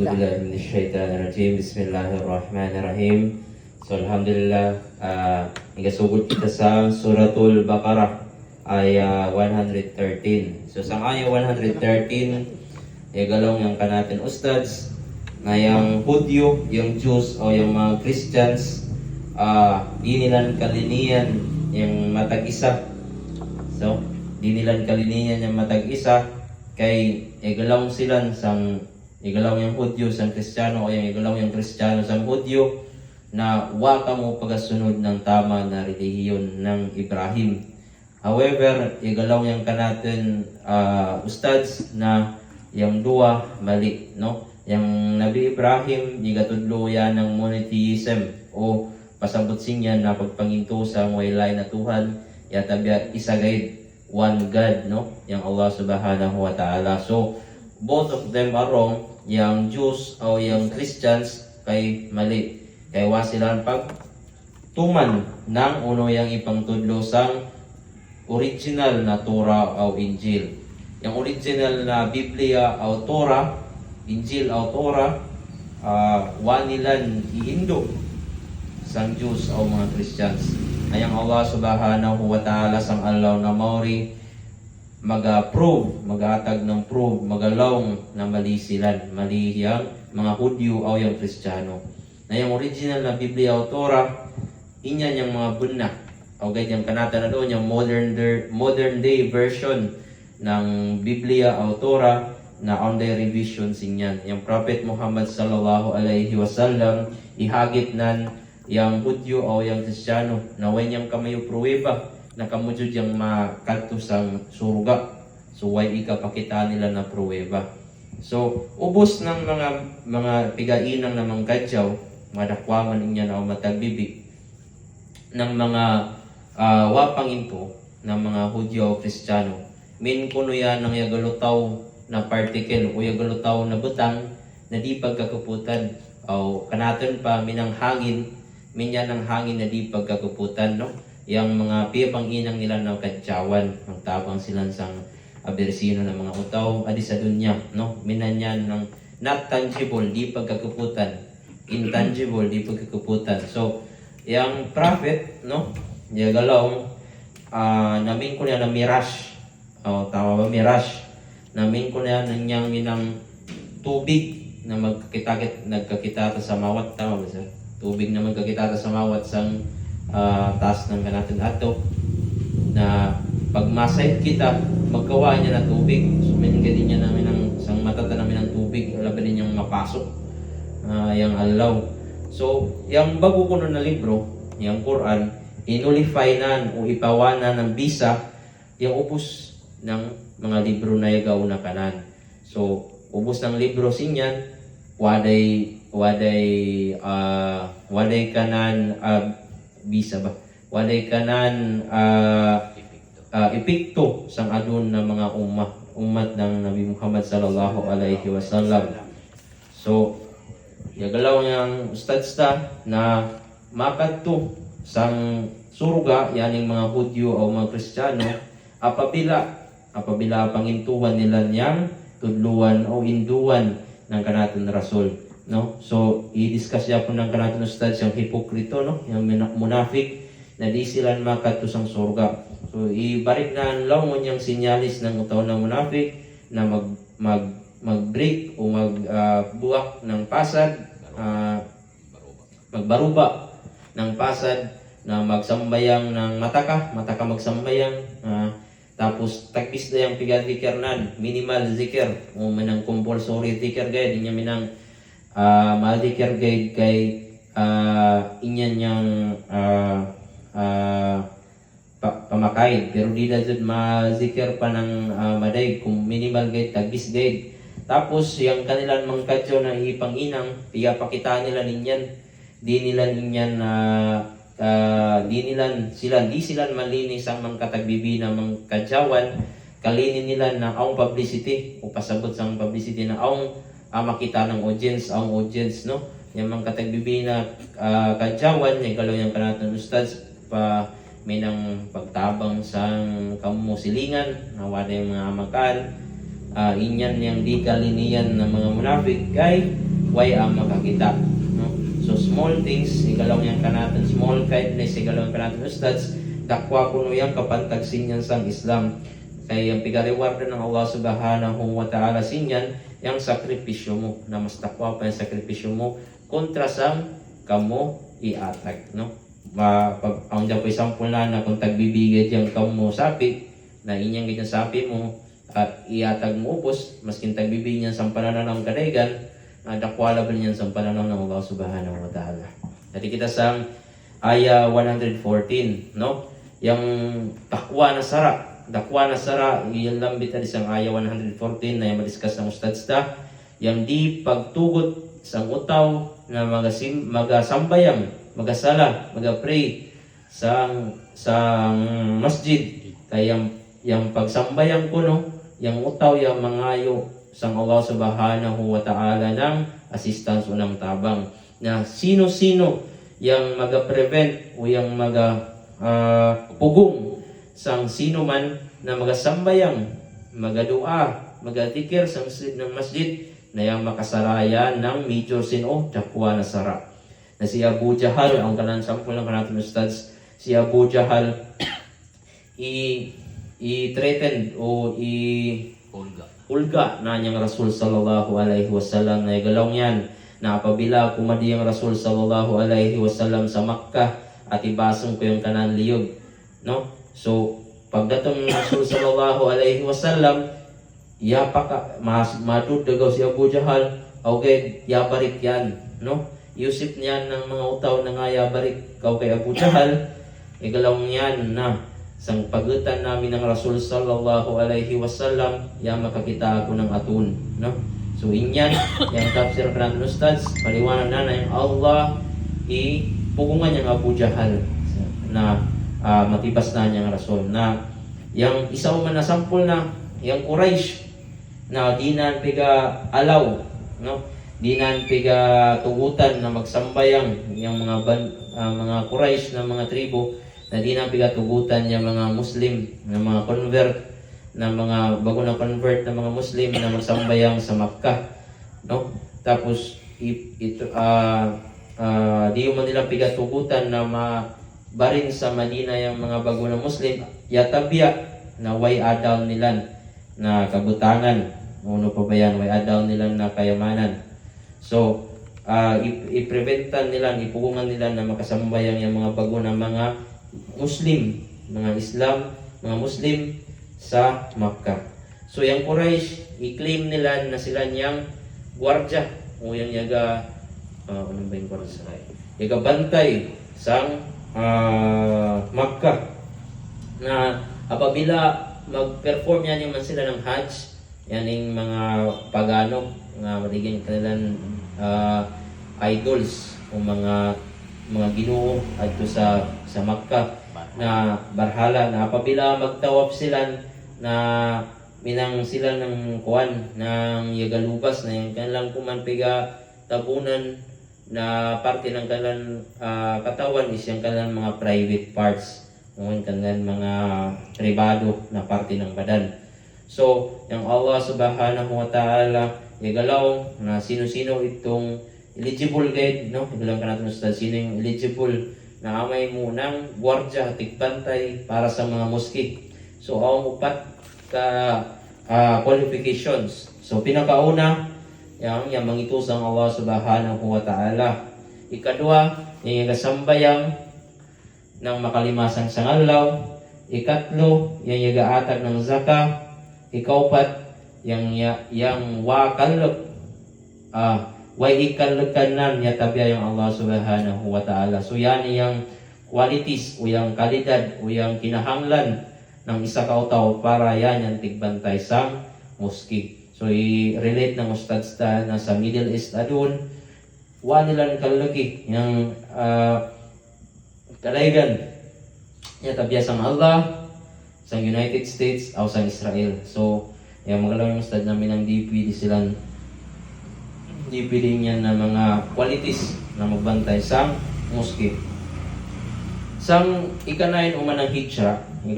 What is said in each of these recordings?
billahi minash shaitanir rajim. Bismillahirrahmanirrahim. So alhamdulillah, igasugod kita sa Suratul Baqarah ay 113. So sa aya 113, igalong yung kanatin ustads na yung Hudyo, yung Jews o yung mga Christians, di nilang kalinian yung matag-isa. So, di nilang kalinian yung matag-isa kay igalaw sila sang igalaw yung Hudyo sang Kristiyano o yung igalaw yung Kristiyano sang Hudyo na wa ka mo pagasunod ng tama na relihiyon ng Ibrahim. However, igalaw yung kanatin ustads na yung dua mali, no? Yung Nabi Ibrahim igatudlo yan ng monotheism o pasabot singyan na pagpanginto sa waylay na Tuhan yatabya isagay one God, no? Yang Allah Subhanahu wa Ta'ala. So, both of them are wrong. Yang Jews o yang Christians kay mali. Kaya wa silang pagtuman ng uno yang ipangtudlo sang original na Torah o Injil. Yang original na Biblia o Torah, Injil o Torah, wa nilang iindo sang Jews o mga Christians. Ayang Allah Subhanahu wa Ta'ala sang alaw na mauri mag-approve, mag-atag ng prove, magalawng na mali sila, mali yang mga Hudyo o yung Kristiyano. Na yung original na Biblia o Torah, inyan yung mga bunna. O ganyan kanata na doon, yung modern day version ng Biblia o Torah na on the revision sinyan. Yung Prophet Muhammad sallallahu alaihi wasallam ihagit nan yang Hudyo o yang Kristiyano na when yung kamayo pruweba na kamujud yung makalto sang surga. So why ikapakita nila na pruweba. So ubos ng mga pigainang na mangkadyaw madakwaman niya na o matagbibi ng mga wapanginto ng mga Hudyo o Kristiyano. Min kuno yan ng yagalutaw na particle o yagalutaw na butang na di pagkakuputan o kanaton pa minang hangin minyan ng hangin na di pagkakuputan, no? Yang mga piyapang-inang nila na kadyawan, ang tabang silang sang abersino ng mga utaw, adi sa dunya, no? Minanyan ng not tangible, di pagkakuputan, intangible, di pagkakuputan. So, yung prophet, no? Yung galaw, namin ko niya na mirage, o tama ba, mirage, namin ko niya nanyang minang tubig na nagkakita sa mawat, tama ba sir? Tubig na magkakita sa mawat sang taas ng kanatin ato na pagmasay kita magkawa niya na tubig. So minigay din niya namin ng sang matata namin ng tubig laban din niyang mapasok yung alaw. So yung bago ko na libro yung Quran inulify na o ipawana ng bisa yung ubos ng mga libro na yagaw na kanan. So ubos ng libro sinyan waday kanan bisa ba waday kanan epekto sang adun na mga umat ng Nabi Muhammad sallallahu alaihi wasallam. So yagalaw yang ustadsta na makadto sang surga yaning mga Hudyo o mga Kristiyano apabila pangintuhan nila niyang tudluan o induan ng kanaton rasul, no? So i-discuss ya po ng kanaton ustads yung hipokrito, no? Yung munafik na di sila makadto sang surga. So ibalik na ang law yung sinyalis ng utaw ng munafik na mag-break o magbuwak ng pasad, magbaruba ng pasad na magsambayang ng mataka magsambayang tapos tagpis na yung piga-zikir nan, minimal zikir o manang compulsory zikir guide, inya minang ma-zikir guide kay inyan yung pamakain. Pero di na dyan ma-zikir pa ng maday kung minimal guide, tagpis guide. Tapos yung kanilang mangkadyo na ipanginang, piyapakita nila ninyan, di sila malinis ang mangkatagbibi na mangkadyawan, kalinin nila na ang publicity o pasabot sang publicity na ang makita ng audience, no? Yung mangkatagbibi na kadyawan, yung galaw yung kanatan ustads, may nang pagtabang sang kamusilingan, nawala yung mga amakan, inyan yung di kalinian ng mga munafik, kay way ang makakita, no? So small things igalaw yang kanaton, small kindness igalaw yang kanaton ustads, dakwa kuno yang kapantag sinyan sang Islam. Kay ang pigariwardo ng Allah subhanahu wa ta'ala sinyan yang sakripisyo mo, na mas dakwa pa yung sakripisyo mo kontra sang kamo iatag, no? Ang dyan po isampul na kung tagbibigay yung kamo sapi na inyang ganyan sapi mo at iatag mo upos, maskin tagbibigay niyan sa pananaw ng kadaigan, dakwala ba niyan sa pananaw ng Allah subhanahu wa ta'ala. Dati kita sa aya 114, no? Yang dakwa na sara, iyan lang bitan isang aya 114 na yung madiscuss ng ustads ta, yang di pagtugot sa utaw na magasambayang, magasala, magapray sa masjid. Kaya yung pagsambayang kuno, yung utaw yung mangayo sang Allah subhanahu wa ta'ala ng assistance o ng tabang. Na sino-sino yung maga-prevent o yung pugong sang sino man na magasambayang, magadua, magatikir sang ng masjid na yung makasarayan ng major sin o dakwa na sara. Na si Abu Jahal, ang kanan sampul ng kanatong ustads, si Abu Jahal i-threatened o ulga na niyang Rasul sallallahu alaihi wasallam na igalaw niyan na apabila kumadi ang Rasul sallallahu alaihi wasallam sa Makkah at ibasong ko yung kanan liyog, no? So pagdatong ng Rasul sallallahu alaihi wasallam, matudagaw si Abu Jahal, okay, yabarik yan, no? Yusip niyan ng mga utaw na nga yabarik kau kay Abu Jahal, igalaw niyan na sang pagutan namin ng Rasul sallallahu alaihi wasallam, makakita ako ng atun, no? So inyan, yung tafsir ng ustads, paliwanag na yung Allah ipugungan niyang Abu Jahal na matibas na niyang Rasul na yung isaw man na sampul na yung Quraysh na di na piga alaw, no? Di na piga tugutan na magsambayang yung mga Quraysh na mga tribo na di na piga tugutan yung mga Muslim na mga convert na mga bago na convert na mga Muslim na magsambayang sa Makkah, no? Tapos di man nila piga tugutan na barin sa Madina yung mga bago na Muslim, yatabya na way adaw nila na kabutangan, uno pa ba yan, way adaw nila na kayamanan. So i-preventan nila, ipugungan nila na makasambayang yung mga bago na mga Muslim, mga Islam, mga Muslim sa Makkah. So yung Quraysh, i-claim nila na sila niyang gwardya o yung yaga ano ba yung gwardya? Yaga bantay sa Makkah na apabila mag-perform yan yung man sila ng Hajj, yan yung mga pagano nga maliging kanilang idols o mga ginoo adto sa Makkah na barhala na apabila magtawaf sila na minang sila ng kuwan ng yagalubas na yung kanilang kumanpiga tabunan na parte ng kanilang katawan is yung kanilang mga private parts, yung kanilang mga pribado na parte ng badan. So yung Allah subhanahu wa ta'ala yagalaw na sino-sino itong eligible guide, no? Igalaw ka natin ustad, sino yung eligible na amay mo ng gwardya, tigbantay para sa mga moski. So ang upat qualifications. So pinakauna, yung mangitusang Allah subhanahu wa ta'ala. Ikadua, yung igasambayang ng makalimasang sangalaw. Ikatlo, yung igaatag ng zaka. Ikaupat, yung wakalok. Way ikalakanan yatabya yung Allah subhanahu wa ta'ala. So yan yung qualities o yung kalidad o yung kinahanglan ng isa kautaw para yan yung tigbantay sa moski. So i-relate ng ustads na sa Middle East adun, wa nila kalaki yung kadaigan yatabya sang Allah, sang United States o sang Israel. So yung magalaw yung ustad namin ng DPD silang niya na mga qualities na magbantay sa moski. Sang ikanayin umanang hijra, yung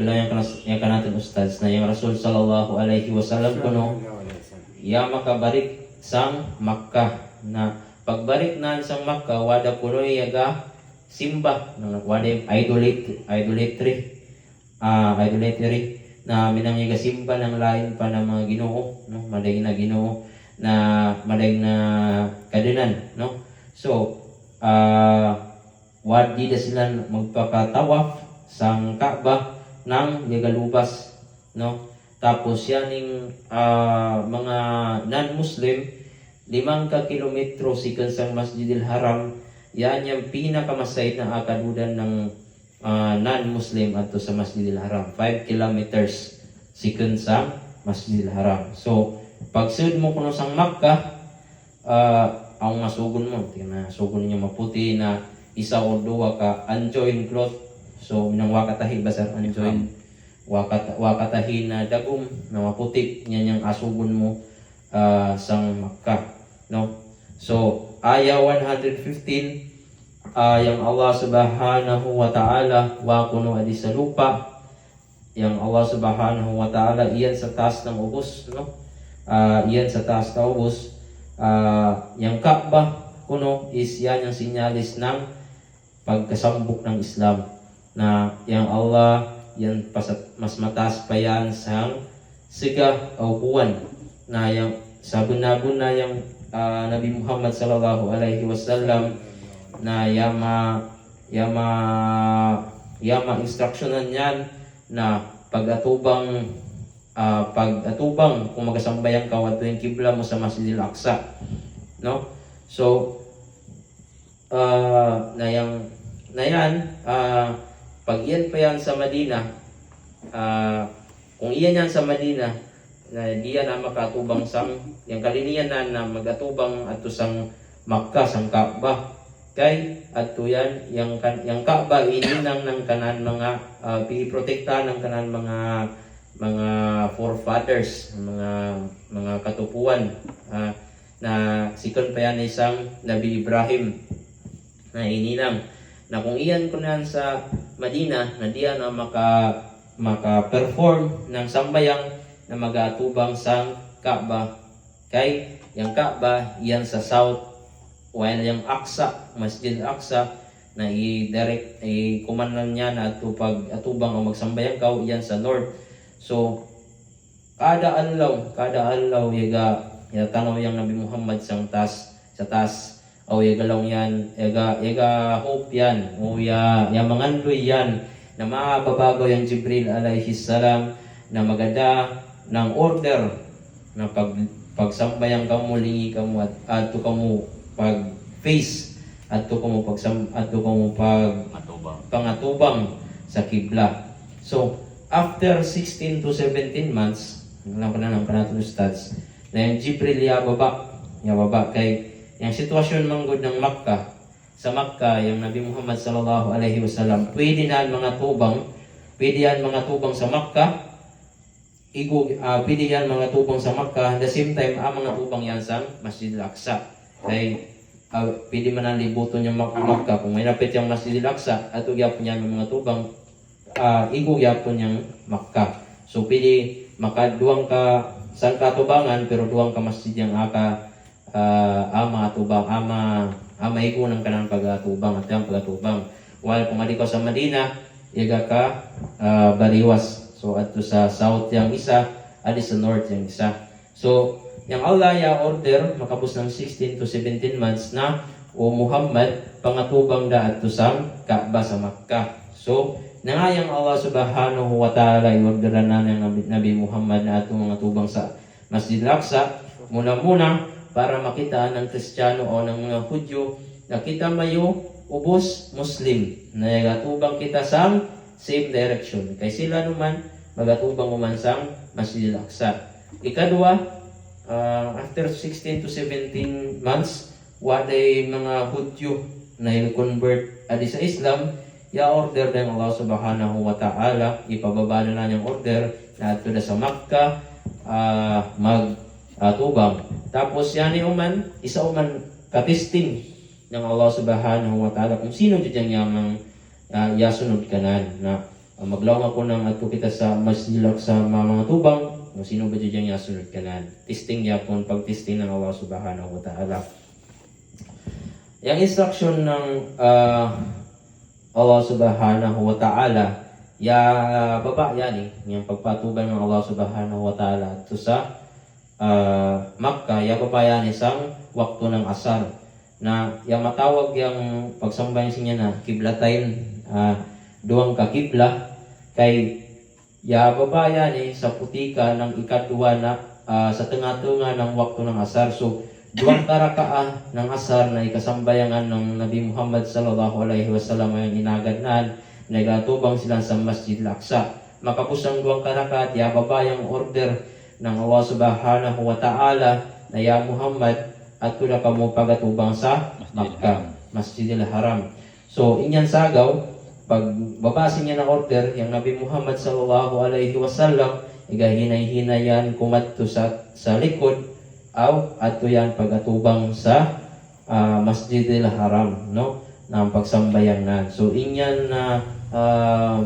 kanatin ustads na yung Rasul sallallahu alaihi wasallam kuno, makabarik sang Makkah na pagbalik na sa Makkah wada kunoy yaga simba wada idolatry na minangyaga simba ng lain pa ng mga Ginoo, no, maday na Ginoo na maday na kadinan, no. So wadi da sila magpakatawaf sang Kaaba ng yagalubas, no. Tapos yaning mga non-Muslim 5 kilometro sikan sang Masjidil Haram, yan yung pinakamasayid na akadudan ng non-Muslim ato sa Masjidil Haram. 5 kilometers sikan sa Masjidil Haram. So pagsud mo kuno sang Makkah, ang masugon mo, tingnan sugon niya maputi na isa o duwa ka unjoined cloth. So nang wakatahi basar unjoined wakatahi na dagom na maputik niya yang asugon mo sang Makkah, no. So aya 115, yang Allah Subhanahu wa Ta'ala wa kuno adi sa lupa, yang Allah Subhanahu wa Ta'ala iyan sa taas ng ubos, no. Iyan sa taas ng ubos. Yang Kaaba kuno is yan yung sinyalis ng pagkasambok ng Islam, na yang Allah yan mas mataas pa yan sa siga o buwan, na yung sabon-nabon na yung Nabi Muhammad sallallahu alaihi wasallam na yama instruksyonan yan na pagatubang kung magasambayan ka wadto yung kibla mo sa Masjidil Aqsa, no. So na yan pag iyan pa yan sa Madina, kung iyan yan sa Madina na diyan na makatubang sang yung kalinian na magatubang ato sang Makkah sang Kaaba, kay ato yan yung Kaaba ininang ng kanan mga piprotektahan ng kanan mga forefathers, mga katupuan, na sikon pa yan isang Nabi Ibrahim na ininang, na kung iyan ko na sa Madina na diyan na maka-perform ng sambayang na magatubang sang Kaaba, kay yung Kaaba iyan sa south, while yung Aqsa, Masjid Aqsa na i-direct kumanan niya na atubang o magsambayang kaw iyan sa north. So kada adlaw yaga tanaw yang Nabi Muhammad sa taas o yagalaw yan, yaga hope yan, o mangandoy yan, na mababago yung Jibril alayhi salam, na magada ng order, na pagsambayang kamo, lingi kamo, at to kamo pag face, at to kamo pangatubang sa kibla. So, after 16 to 17 months, alam ko na ng panatong stats, na yung Jibril yababa kay yung sitwasyon manggod ng Makkah, sa Makkah, yung Nabi Muhammad sallallahu alaihi wasallam, pwede yan mga tubang sa Makkah, pwede yan mga tubang sa Makkah, at the same time, ang mga tubang yan sa Masjid Al-Aqsa. Kaya, pwede man ang libuton yung Makkah, kung may napit yung Masjid Al-Aqsa, at ugyapon yan mga tubang, igugyapon yung Makkah. So, pwede makaduwang ka sa katubangan, pero duwang ka masjid yung ama atubang, ama igo ng kanang pagatubang at yung pagatubang. While kung adi ka sa Madina, yaga ka bariwas. So ato sa south yung isa, adi sa north yung isa. So yung Allah ya order makabus ng 16 to 17 months na o Muhammad pangatubang da ato sa Kaaba sa Makkah. So nangayang Allah Subhanahu wa Ta'ala i-orderan na ng Nabi Muhammad na ato mga tubang sa Masjid Al-Aqsa. Muna para makita ng Kristiyano o ng mga Hudyo na kita mayo ubos Muslim na nagatubang kita sa same direction. Kay sila naman magatubang uman sa Masjid Al-Aqsa. Ikadua, after 16 to 17 months, waday mga Hudyo na i-convert adi sa Islam, ya-order ng Allah Subhanahu wa Ta'ala, ipababa na niyang order na ato na sa Makkah, tubang. Tapos yan isa uman katisting ng Allah Subhanahu wa Ta'ala kung sino dyan yung yasunod kanan na maglawang ako ng ato kita sa Masjid Al-Aqsa mga tubang kung sino ba dyan yasunod kanan. Testing yapon, pag-testing ng Allah Subhanahu wa Ta'ala. Yung instruction ng Allah Subhanahu wa Ta'ala, baba yan yung pagpatubang ng Allah Subhanahu wa Ta'ala ito sa Makkah, baba yan isang wakto ng asar na yung matawag yung pagsambahin siya na kiblatain, duwang kakibla kay baba yan sa putika ng ikadua na sa tunga-tunga ng wakto ng asar. So duwang karakaan ng asar na ikasambayangan ng Nabi Muhammad sallallahu alaihi wasallam ay inagadnan, nagatubang sila sa Masjid Al-Aqsa. Makapusang duwang karakat, babayang order ng Allah Subhanahu wa Ta'ala na Muhammad at tula ka mo pagatubang sa Makkah, Masjid Al-Haram. So inyan sagaw, pag babasin niya ng order, yung Nabi Muhammad sallallahu alaihi wasallam, igahinay-hinayan kumadto sa likod, at yan pagatubang sa Masjid Al-Haram, no? Na pagsambayangan. So inyan na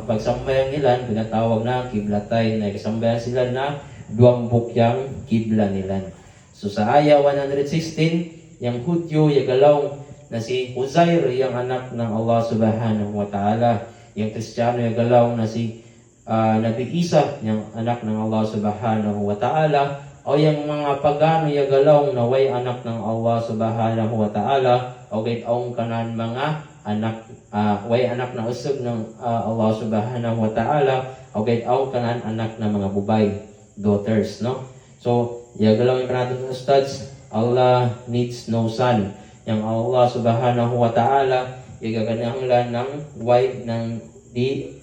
pagsambayang nila, pinatawag na kiblatay, na kasambayan sila na duwang bukyang kibla nila. So sa aya 116, yung Hudyo, yung galaw na si Uzair, yung anak ng Allah Subhanahu wa Ta'ala. Yung Kristiyano, yung galaw na si Nabi Isa, yung anak ng Allah Subhanahu wa Ta'ala. O yung mga pagano yagalaw na way anak ng Allah Subhanahu wa Ta'ala, o gaytaong kanan mga anak, way anak na usog ng Allah Subhanahu wa Ta'ala, o gaytaong kanan anak ng mga bubay, daughters, no? So yagalaw yung kanatong ustads, Allah needs no son. Yung Allah Subhanahu wa Ta'ala igaganahanglan ng way ng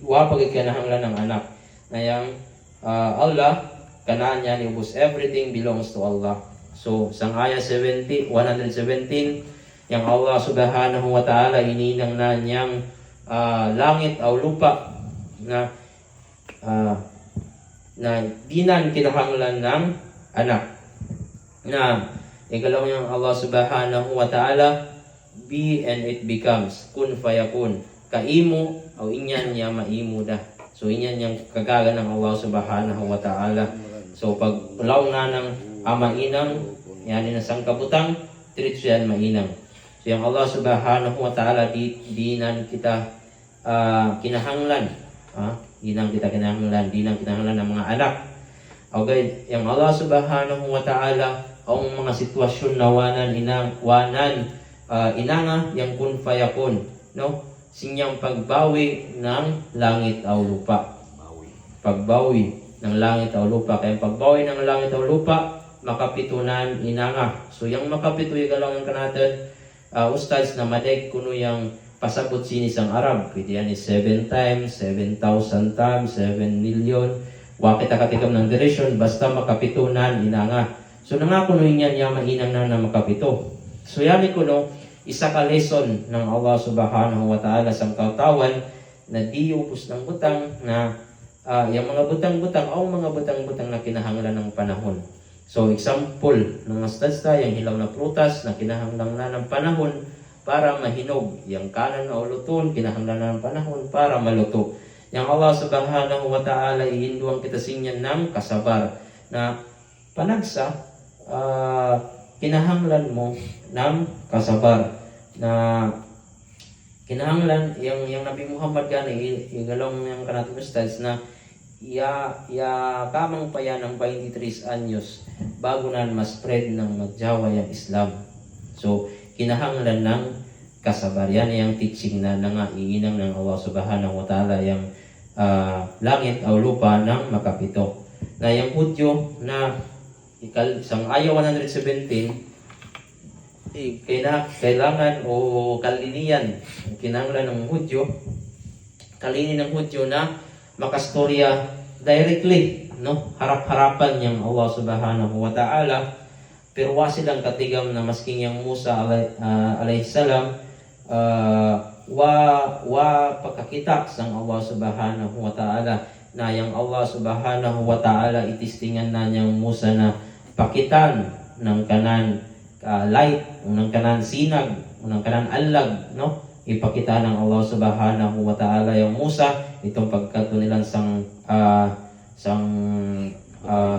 pagkikanahanglan ng anak na yung Allah kanaan niya niubos, everything belongs to Allah. So, sa aya 117, yung Allah Subhanahu wa Ta'ala ininang na niyang langit o lupa na dinan kinahanglan ng anak. Na igalaw niyang Allah Subhanahu wa Ta'ala, be and it becomes, kun fayakun. Kaimo o inyan niya maimo da. So inyan yung kagaga ng Allah Subhanahu wa Ta'ala. So pag ulaw na ng mainang, yan na sang kabutang, diretso yan mainang. So yung Allah Subhanahu wa Ta'ala dinan kita kinahanglan. Dinan kita kinahanglan ng mga anak. Okay, yung Allah Subhanahu wa Ta'ala ang mga sitwasyon na wanan inanga yung kun fayakun, no? Sinyang pagbawi ng langit o lupa. Pagbawi ng langit o lupa. Kaya pagbawi ng langit o lupa, makapitunan inanga. So yung makapito yung galang yung kanatan, ustads na madeg kuno yung pasabot sinis ang Arab. Pwede yan is 7 times, 7,000 times, 7 million. Wakita katikam ng direction, basta makapitunan inanga. So nangako no yan yung mainang na makapito. So yan kuno, isa ka lesson ng Allah Subhanahu wa Ta'ala sa kautawan na di upos ng butang na yung mga butang-butang o mga butang-butang na kinahanglan ng panahon. So example ng astadsta, yung hilaw na prutas na kinahanglan na ng panahon para mahinog. Yung kanan na uluton, kinahanglan na ng panahon para maluto. Yung Allah Subhanahu wa Ta'ala ihinduang kita sinyan ng kasabar na panagsa, kinahanglan mo ng kasabar na kinahanglan yung Nabi Muhammad gani igalong yung kanatong ustads na kamang pa yan ng 23 anyos bago na ma-spread ng magjawa yung Islam. So kinahanglan ng kasabar. Yan yung teaching na iinang ng Allah Subhanahu wa Ta'ala yung langit o lupa ng makapito. Na yung Hudyo na sang ayaw 117 kailangan o kalinian kinahanglan ng Hudyo, kalinin ng Hudyo na makastorya directly, no? Harap-harapan yung Allah Subhanahu wa Ta'ala. Pero wa silang katigam na masking yung Musa alayhi salam wa pagkakita sang Allah Subhanahu wa Ta'ala na yung Allah Subhanahu wa Ta'ala itistingan na niyang Musa na pakitan ng kanan light, unang kanan sinag, unang kanan alag, no? Ipakita ng Allah Subhanahu wa Ta'ala yung Musa itong pagkato nilang sang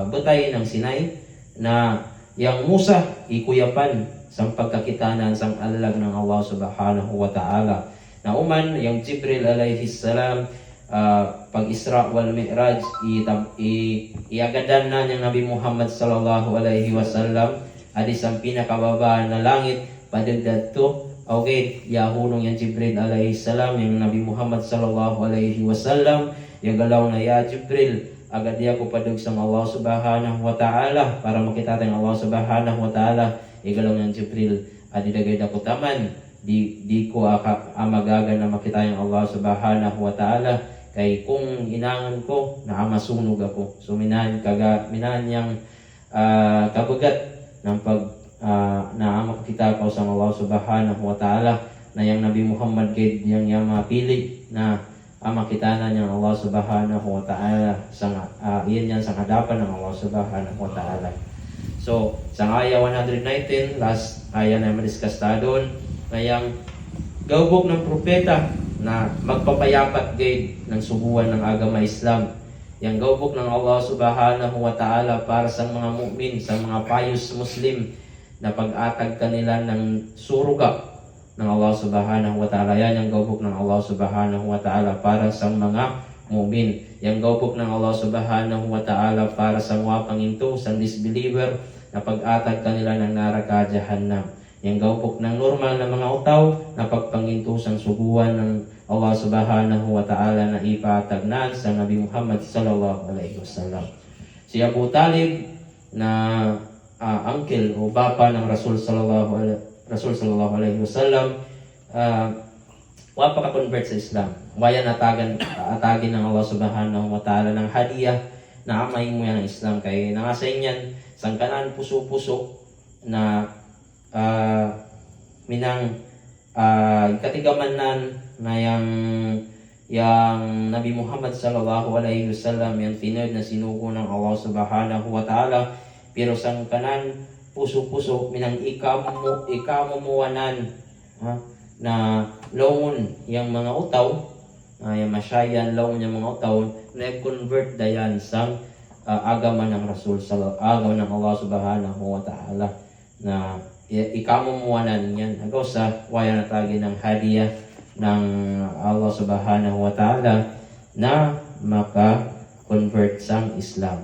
butay ng Sinai na yung Musa ikuyapan sa pagkakitanan sang alag ng Allah subhanahu wa ta'ala. Na uman, yung Jibril alayhi salam, pag-Isra wal Mi'raj, iagadan na ng Nabi Muhammad sallallahu alaihi wasallam, adis ang pinakababa na langit, padagdag to, okay, yahunong yung Jibril alayhi salam, yung Nabi Muhammad sallallahu alaihi wasallam, yung galaw na ya Jibril, agad niya ko padug sa Allah subhanahu wa ta'ala, para makita tayong Allah subhanahu wa ta'ala, igalaw ng Jibril, adidagay na ko taman, di ko amagaga na makita yung Allah subhanahu wa ta'ala, kay kung inangan ko, naamasunog ako. So minahan niyang kabagat ng pag makita ko sa Allah subhanahu wa ta'ala, na yung Nabi Muhammad kay yung mapili na makita na niyang Allah subhanahu wa ta'ala, iyan yan sa hadapan ng Allah subhanahu wa ta'ala. So, sa aya 119, last aya na madiscuss ta doon, na yung gawbog ng propeta na magpapayapat gate ng subuan ng agama Islam. Yung gawbog ng Allah subhanahu wa ta'ala para sa mga mu'min, sa mga pious Muslim, na pag-atag kanila ng suruga ng Allah subhanahu wa ta'ala. Yan yung gawbog ng Allah subhanahu wa ta'ala para sa mga mu'min. Yung gawbog ng Allah subhanahu wa ta'ala para sa mga panginto, sa disbeliever, na pag-atag kanila ng naraka jahannam. Yung gawpok ng normal na mga utaw na pagpangintusang subuan ng Allah subhanahu wa ta'ala na ipatagnan sa Nabi Muhammad sallallahu alaihi wasallam. Si Abu Talib na uncle o bapa ng Rasul sallallahu alaihi wasallam, wapa ka convert sa Islam. Wayan atagin ng Allah subhanahu wa ta'ala ng hadiah na amay mo yan ng Islam, kay nangasayin yan sang kanan puso-puso na minang katigaman na yung Nabi Muhammad sallallahu alaihi wasallam, yung tinod na sinugo ng Allah subhanahu wa ta'ala, pero sang kanan puso-puso minang ikamuwanan na laon yung mga utaw, yung masyayan laon yung mga utaw, na convert dayan sang agama ng Rasul, agama ng Allah subhanahu wa ta'ala, na ikamumuwanan yan. Agaw sa waya natagin ng hadiah ng Allah subhanahu wa ta'ala na maka-convert sang Islam.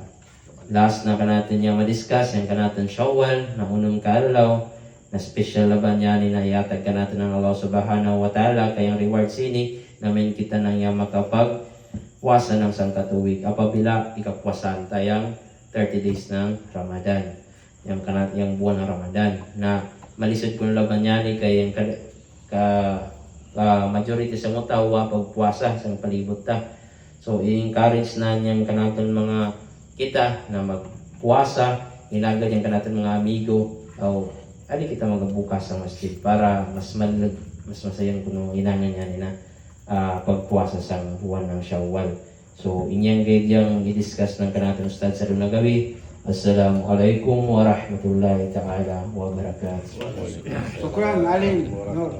Last na kanatin yung madiscuss, yung kanatin Shawwal, na unang kaalaw, na special laban yan, na iatag kanatin ng Allah subhanahu wa ta'ala, kayang reward sini, namin kita nang yung makapagwasa ng sang katuwig. Apabila ikapwasan tayang 30 days ng Ramadan. Yung buwan ng Ramadan, na malisod kung laban yan kay yung majority sa mga tao pagpuasa sa palibot ta. So i-encourage na niyang kanaton mga kita na magpuasa, inagad yung kanaton mga amigo o ali kita magbukas sa masjid para mas masayang kuno inangan niya na pagpuasa sa buwan ng Shawwal. So inyang guide yung i-discuss ng kanaton ustad sa na gawi. Assalamualaikum warahmatullahi ta'ala wabarakatuh. Syukran, Alim. Nur.